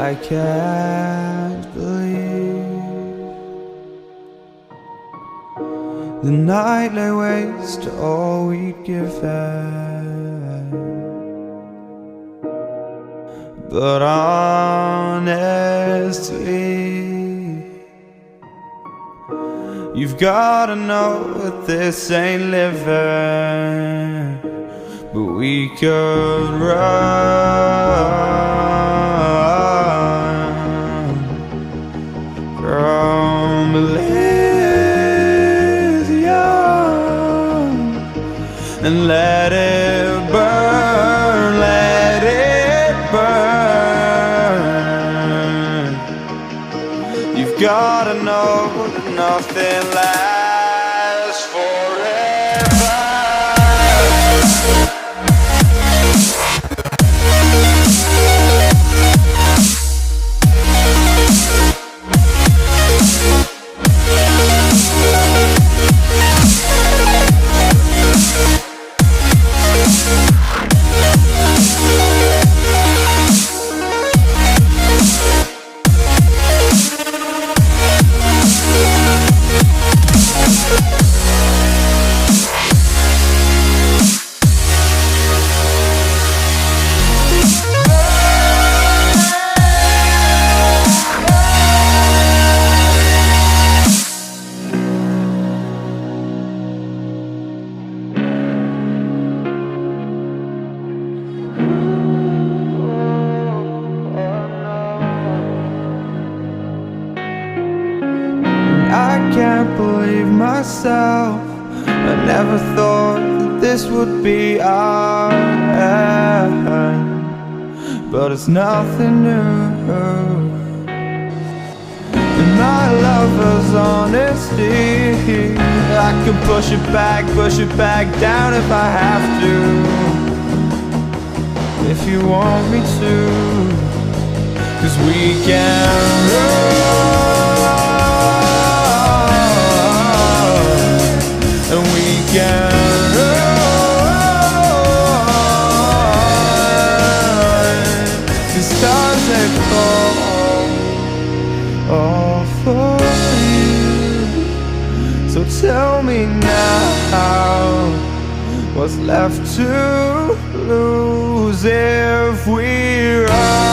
I can't believe the night lay waste to all we'd given. But honestly, you've gotta know that this ain't living. But we could run from Elysium and let it burn, let it burn. You've gotta know that nothing lasts forever. I can't believe myself. I never thought that this would be our end, but it's nothing new. And my lover's honesty, I can push it back down if I have to. If you want me to, 'cause we can run. And we can run. The stars they fall all for you. So tell me now, what's left to lose if we run?